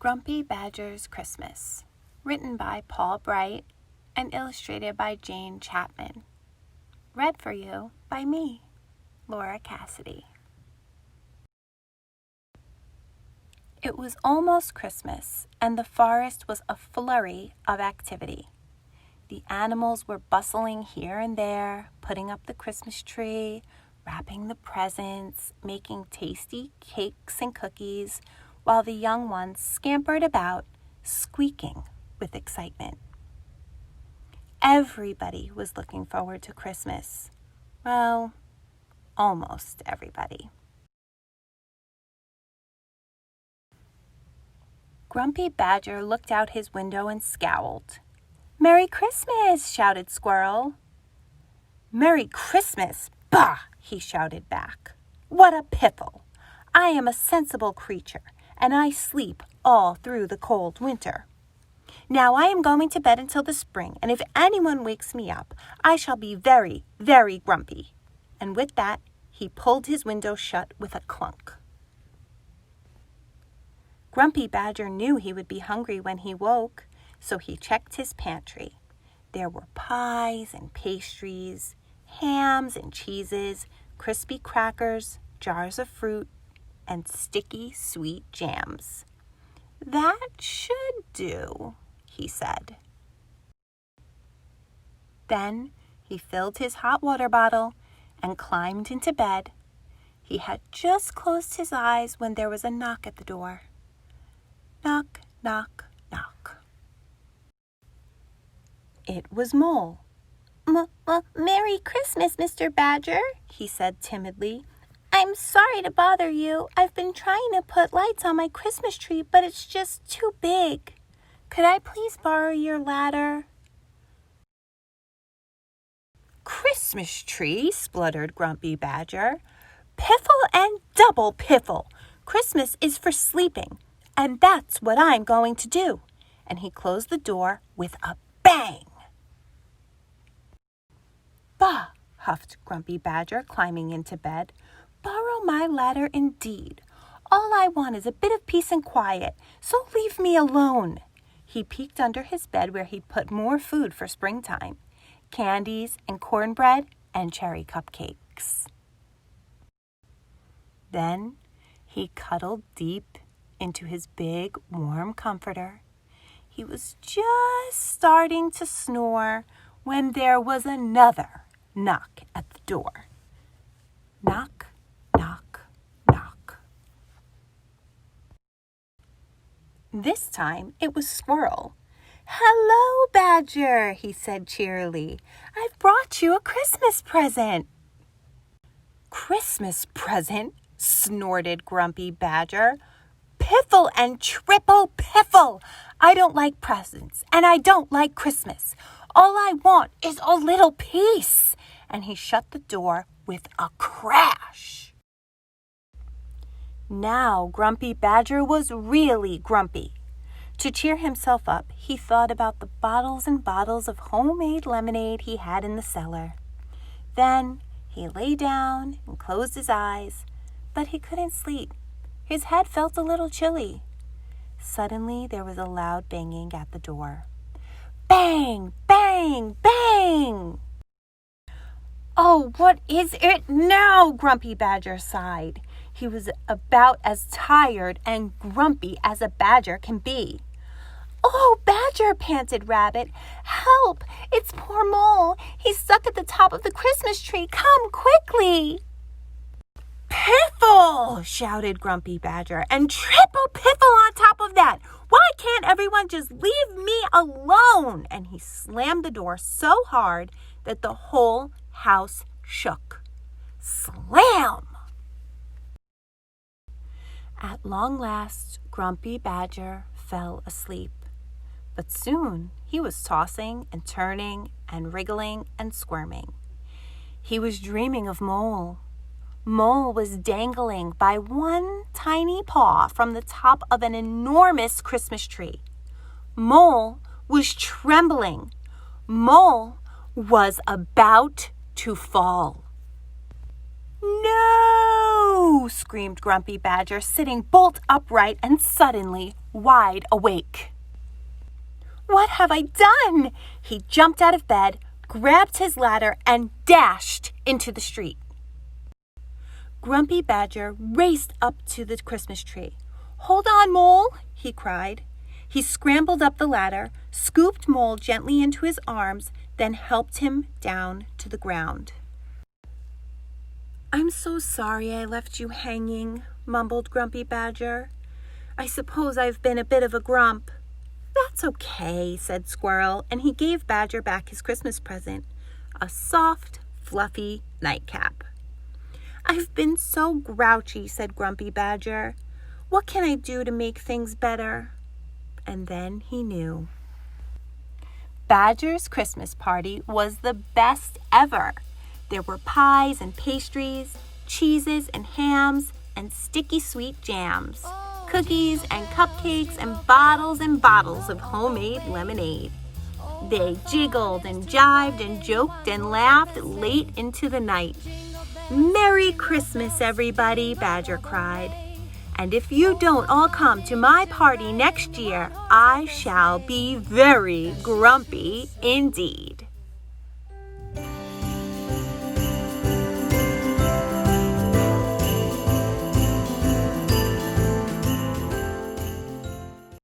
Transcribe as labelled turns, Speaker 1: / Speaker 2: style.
Speaker 1: Grumpy Badger's Christmas, written by Paul Bright and illustrated by Jane Chapman. Read for you by me, Laura Cassidy. It was almost Christmas, and the forest was a flurry of activity. The animals were bustling here and there, putting up the Christmas tree, wrapping the presents, making tasty cakes and cookies, while the young ones scampered about, squeaking with excitement. Everybody was looking forward to Christmas. Well, almost everybody. Grumpy Badger looked out his window and scowled. "Merry Christmas!" shouted Squirrel. "Merry Christmas! Bah!" he shouted back. "What a piffle! I am a sensible creature, and I sleep all through the cold winter. Now I am going to bed until the spring, and if anyone wakes me up, I shall be very, very grumpy." And with that, he pulled his window shut with a clunk. Grumpy Badger knew he would be hungry when he woke, so he checked his pantry. There were pies and pastries, hams and cheeses, crispy crackers, jars of fruit, and sticky sweet jams. "That should do," he said. Then he filled his hot water bottle and climbed into bed. He had just closed his eyes when there was a knock at the door. Knock, knock, knock. It was Mole. "Merry Christmas, Mr. Badger," he said timidly. "I'm sorry to bother you. I've been trying to put lights on my Christmas tree, but it's just too big. Could I please borrow your ladder?" "Christmas tree?" spluttered Grumpy Badger. "Piffle and double piffle! Christmas is for sleeping, and that's what I'm going to do." And he closed the door with a bang. "Bah!" huffed Grumpy Badger, climbing into bed. "Borrow my ladder indeed. All I want is a bit of peace and quiet, so leave me alone." He peeked under his bed where he'd put more food for springtime, candies and cornbread and cherry cupcakes. Then he cuddled deep into his big, warm comforter. He was just starting to snore when there was another knock at the door. Knock, knock, knock. This time it was Squirrel. "Hello, Badger," he said cheerily. "I've brought you a Christmas present." "Christmas present?" snorted Grumpy Badger. "Piffle and triple piffle! I don't like presents, and I don't like Christmas. All I want is a little peace." And he shut the door with a crash. Now Grumpy Badger was really grumpy. To cheer himself up, he thought about the bottles and bottles of homemade lemonade he had in the cellar. Then he lay down and closed his eyes, but he couldn't sleep. His head felt a little chilly. Suddenly there was a loud banging at the door. Bang! Bang! Bang! "Oh, what is it now?" Grumpy Badger sighed. He was about as tired and grumpy as a badger can be. "Oh, Badger," panted Rabbit. "Help! It's poor Mole. He's stuck at the top of the Christmas tree. Come quickly!" "Piffle!" shouted Grumpy Badger. "And triple piffle on top of that! Why can't everyone just leave me alone?" And he slammed the door so hard that the whole house shook. Slam! At long last, Grumpy Badger fell asleep. But soon he was tossing and turning and wriggling and squirming. He was dreaming of Mole. Mole was dangling by one tiny paw from the top of an enormous Christmas tree. Mole was trembling. Mole was about to fall. "No!" "Boo!" screamed Grumpy Badger, sitting bolt upright and suddenly wide awake. "What have I done?" He jumped out of bed, grabbed his ladder, and dashed into the street. Grumpy Badger raced up to the Christmas tree. "Hold on, Mole!" he cried. He scrambled up the ladder, scooped Mole gently into his arms, then helped him down to the ground. "I'm so sorry I left you hanging," mumbled Grumpy Badger. "I suppose I've been a bit of a grump." "That's okay," said Squirrel, and he gave Badger back his Christmas present, a soft, fluffy nightcap. "I've been so grouchy," said Grumpy Badger. "What can I do to make things better?" And then he knew. Badger's Christmas party was the best ever. There were pies and pastries, cheeses and hams, and sticky sweet jams, cookies and cupcakes, and bottles of homemade lemonade. They jiggled and jived and joked and laughed late into the night. "Merry Christmas, everybody," Badger cried. "And if you don't all come to my party next year, I shall be very grumpy indeed."